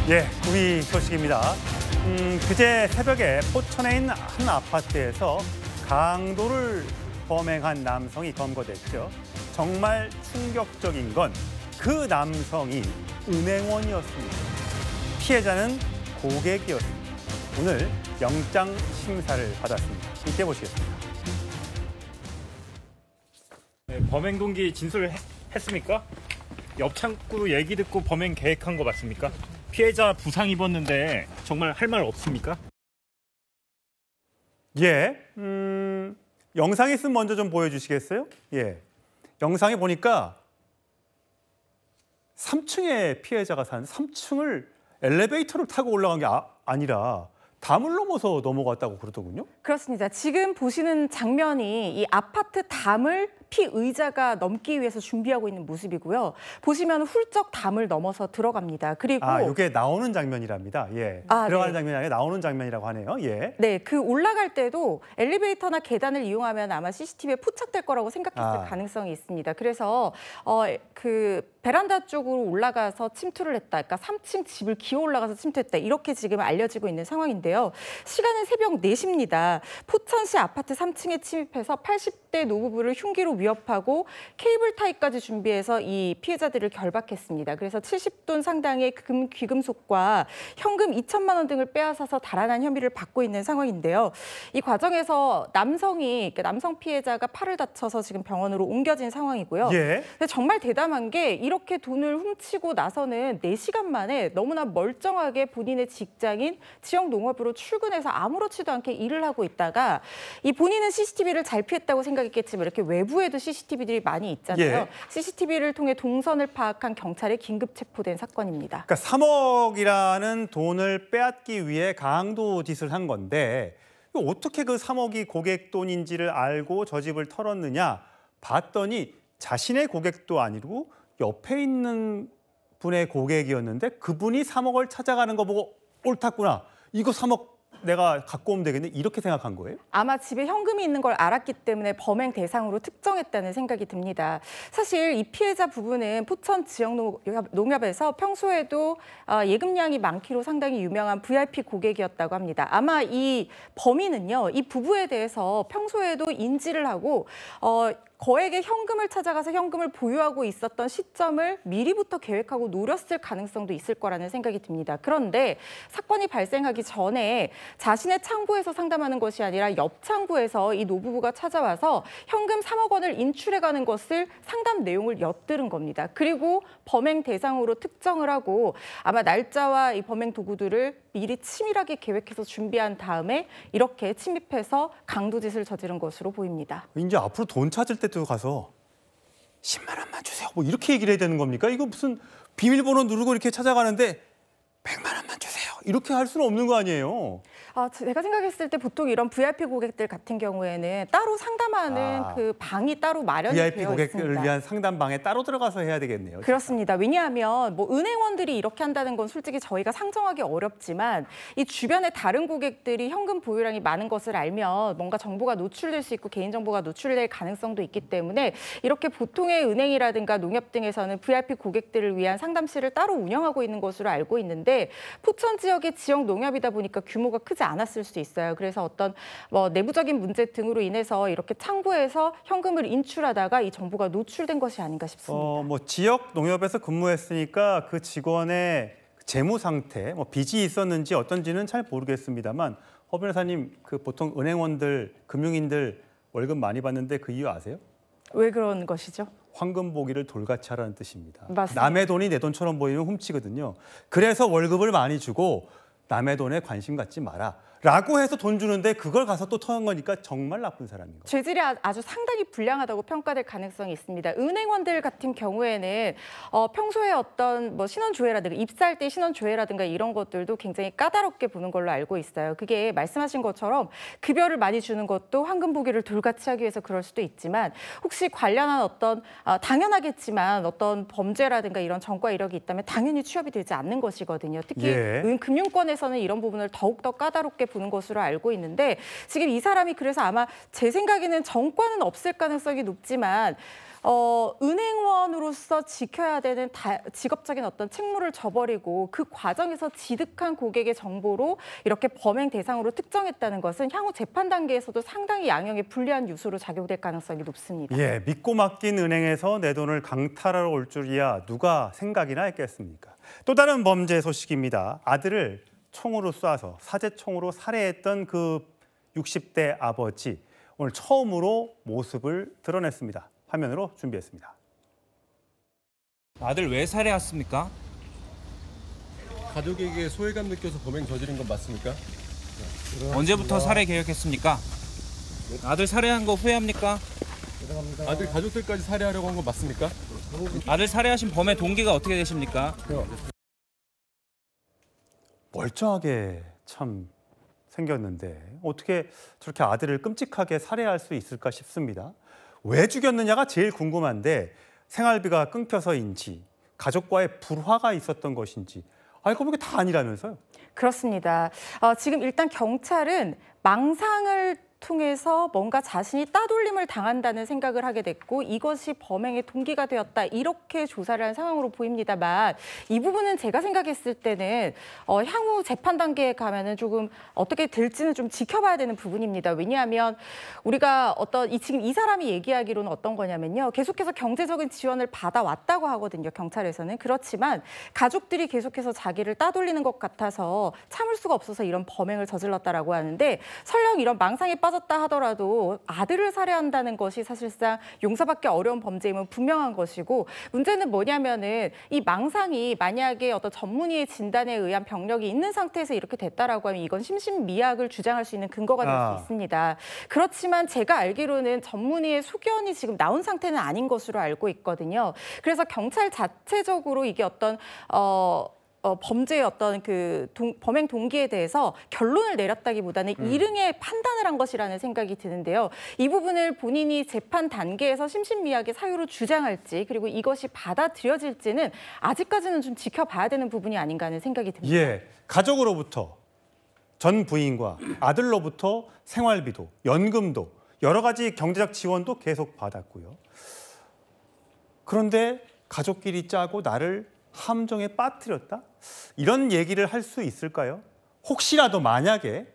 예, 구위 소식입니다. 그제 새벽에 포천에 있는 한 아파트에서 강도를 범행한 남성이 검거됐죠. 정말 충격적인 건 그 남성이 은행원이었습니다. 피해자는 고객이었습니다. 오늘 영장 심사를 받았습니다. 함께 보시겠습니다. 네, 범행 동기 진술했습니까? 옆 창구로 얘기 듣고 범행 계획한 거 맞습니까? 피해자 부상 입었는데 정말 할 말 없습니까? 예, 영상 있으면 먼저 좀 보여주시겠어요? 예, 영상에 보니까 3층에 피해자가 사는 3층을 엘리베이터를 타고 올라간 게 아니라 담을 넘어서 넘어갔다고 그러더군요. 그렇습니다. 지금 보시는 장면이 이 아파트 담을 피의자가 넘기 위해서 준비하고 있는 모습이고요. 보시면 훌쩍 담을 넘어서 들어갑니다. 그리고 이게 나오는 장면이랍니다. 예, 들어가는 장면이 아니라 나오는 장면이라고 하네요. 예. 네, 그 올라갈 때도 엘리베이터나 계단을 이용하면 아마 CCTV에 포착될 거라고 생각했을 가능성이 있습니다. 그래서 그 베란다 쪽으로 올라가서 침투를 했다. 그러니까 3층 집을 기어 올라가서 침투했다. 이렇게 지금 알려지고 있는 상황인데요. 시간은 새벽 4시입니다. 포천시 아파트 3층에 침입해서 80대 노부부를 흉기로 위협하고 케이블 타이까지 준비해서 이 피해자들을 결박했습니다. 그래서 70돈 상당의 귀금속과 현금 2천만 원 등을 빼앗아서 달아난 혐의를 받고 있는 상황인데요. 이 과정에서 남성 피해자가 팔을 다쳐서 지금 병원으로 옮겨진 상황이고요. 예. 근데 정말 대담한 게 이렇게 돈을 훔치고 나서는 4시간 만에 너무나 멀쩡하게 본인의 직장인 지역 농업으로 출근해서 아무렇지도 않게 일을 하고 있다가 이 본인은 CCTV를 잘 피했다고 생각했겠지만 이렇게 외부에도 CCTV들이 많이 있잖아요. 예. CCTV를 통해 동선을 파악한 경찰에 긴급 체포된 사건입니다. 그러니까 3억이라는 돈을 빼앗기 위해 강도 짓을 한 건데 어떻게 그 3억이 고객 돈인지를 알고 저 집을 털었느냐 봤더니 자신의 고객도 아니고 옆에 있는 분의 고객이었는데 그분이 3억을 찾아가는 거 보고 옳았구나. 이거 3억 내가 갖고 오면 되겠네. 이렇게 생각한 거예요? 아마 집에 현금이 있는 걸 알았기 때문에 범행 대상으로 특정했다는 생각이 듭니다. 사실 이 피해자 부부는 포천 지역 농협에서 평소에도 예금량이 많기로 상당히 유명한 VIP 고객이었다고 합니다. 아마 이 범인은요, 이 부부에 대해서 평소에도 인지를 하고 거액의 현금을 찾아가서 현금을 보유하고 있었던 시점을 미리부터 계획하고 노렸을 가능성도 있을 거라는 생각이 듭니다. 그런데 사건이 발생하기 전에 자신의 창구에서 상담하는 것이 아니라 옆 창구에서 이 노부부가 찾아와서 현금 3억 원을 인출해가는 것을 상담 내용을 엿들은 겁니다. 그리고 범행 대상으로 특정을 하고 아마 날짜와 이 범행 도구들을 미리 치밀하게 계획해서 준비한 다음에 이렇게 침입해서 강도짓을 저지른 것으로 보입니다. 이제 앞으로 돈 찾을 때도 가서 10만 원만 주세요. 뭐 이렇게 얘기를 해야 되는 겁니까? 이거 무슨 비밀번호 누르고 이렇게 찾아가는데 100만 원만 주세요. 이렇게 할 수는 없는 거 아니에요? 제가 생각했을 때 보통 이런 VIP 고객들 같은 경우에는 따로 상담하는 그 방이 따로 마련이 되어 있습니다. VIP 고객들을 위한 상담방에 따로 들어가서 해야 되겠네요. 진짜. 그렇습니다. 왜냐하면 뭐 은행원들이 이렇게 한다는 건 솔직히 저희가 상정하기 어렵지만 이 주변에 다른 고객들이 현금 보유량이 많은 것을 알면 뭔가 정보가 노출될 수 있고 개인정보가 노출될 가능성도 있기 때문에 이렇게 보통의 은행이라든가 농협 등에서는 VIP 고객들을 위한 상담실을 따로 운영하고 있는 것으로 알고 있는데 포천 지역의 지역 농협이다 보니까 규모가 크지 않았을 수도 있어요. 그래서 어떤 내부적인 문제 등으로 인해서 이렇게 창구에서 현금을 인출하다가 이 정보가 노출된 것이 아닌가 싶습니다. 지역 농협에서 근무했으니까 그 직원의 재무 상태, 빚이 있었는지 어떤지는 잘 모르겠습니다만 허 변호사님, 그 보통 은행원들, 금융인들 월급 많이 받는데 그 이유 아세요? 왜 그런 것이죠? 황금 보기를 돌같이 하라는 뜻입니다. 맞습니다. 남의 돈이 내 돈처럼 보이면 훔치거든요. 그래서 월급을 많이 주고 남의 돈에 관심 갖지 마라. 라고 해서 돈 주는데 그걸 가서 또 터는 거니까 정말 나쁜 사람인 거예요. 죄질이 아주 상당히 불량하다고 평가될 가능성이 있습니다. 은행원들 같은 경우에는 평소에 어떤 신원조회라든가 입사할 때 신원조회라든가 이런 것들도 굉장히 까다롭게 보는 걸로 알고 있어요. 그게 말씀하신 것처럼 급여를 많이 주는 것도 황금 보기를 돌같이 하기 위해서 그럴 수도 있지만 혹시 관련한 어떤 당연하겠지만 어떤 범죄라든가 이런 전과 이력이 있다면 당연히 취업이 되지 않는 것이거든요. 특히 금융권에서는 이런 부분을 더욱더 까다롭게 보는 것으로 알고 있는데 지금 이 사람이 그래서 아마 제 생각에는 전과는 없을 가능성이 높지만 은행원으로서 지켜야 되는 직업적인 어떤 책무를 저버리고 그 과정에서 취득한 고객의 정보로 이렇게 범행 대상으로 특정했다는 것은 향후 재판 단계에서도 상당히 양형에 불리한 유수로 작용될 가능성이 높습니다. 예, 믿고 맡긴 은행에서 내 돈을 강탈하러 올 줄이야 누가 생각이나 했겠습니까? 또 다른 범죄 소식입니다. 아들을 총으로 쏴서 사제총으로 살해했던 그 60대 아버지 오늘 처음으로 모습을 드러냈습니다. 화면으로 준비했습니다. 아들 왜 살해했습니까? 가족에게 소외감 느껴서 범행 저지른 건 맞습니까? 언제부터 살해 계획했습니까? 아들 살해한 거 후회합니까? 아들 가족들까지 살해하려고 한 건 맞습니까? 아들 살해하신 범의 동기가 어떻게 되십니까? 멀쩡하게 참 생겼는데 어떻게 저렇게 아들을 끔찍하게 살해할 수 있을까 싶습니다. 왜 죽였느냐가 제일 궁금한데 생활비가 끊겨서인지 가족과의 불화가 있었던 것인지 알고 보니까 다 아니라면서요. 그렇습니다. 지금 일단 경찰은 망상을 통해서 뭔가 자신이 따돌림을 당한다는 생각을 하게 됐고 이것이 범행의 동기가 되었다 이렇게 조사를 한 상황으로 보입니다만 이 부분은 제가 생각했을 때는 향후 재판 단계에 가면은 조금 어떻게 될지는 좀 지켜봐야 되는 부분입니다. 왜냐하면 우리가 지금 이 사람이 얘기하기로는 어떤 거냐면요. 계속해서 경제적인 지원을 받아왔다고 하거든요. 경찰에서는. 그렇지만 가족들이 계속해서 자기를 따돌리는 것 같아서 참을 수가 없어서 이런 범행을 저질렀다라고 하는데 설령 이런 망상에 빠졌다 하더라도 아들을 살해한다는 것이 사실상 용서받기 어려운 범죄임은 분명한 것이고 문제는 뭐냐면은 이 망상이 만약에 어떤 전문의의 진단에 의한 병력이 있는 상태에서 이렇게 됐다라고 하면 이건 심신미약을 주장할 수 있는 근거가 될 수 있습니다. 그렇지만 제가 알기로는 전문의의 소견이 지금 나온 상태는 아닌 것으로 알고 있거든요. 그래서 경찰 자체적으로 이게 어떤 범죄의 어떤 범행 동기에 대해서 결론을 내렸다기보다는 일응의 판단을 한 것이라는 생각이 드는데요. 이 부분을 본인이 재판 단계에서 심신미약의 사유로 주장할지 그리고 이것이 받아들여질지는 아직까지는 좀 지켜봐야 되는 부분이 아닌가 하는 생각이 듭니다. 예, 가족으로부터 전 부인과 아들로부터 생활비도 연금도 여러 가지 경제적 지원도 계속 받았고요. 그런데 가족끼리 짜고 나를 함정에 빠뜨렸다? 이런 얘기를 할 수 있을까요? 혹시라도 만약에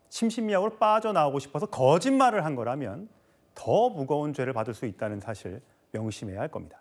심신미약으로 빠져나오고 싶어서 거짓말을 한 거라면 더 무거운 죄를 받을 수 있다는 사실 명심해야 할 겁니다.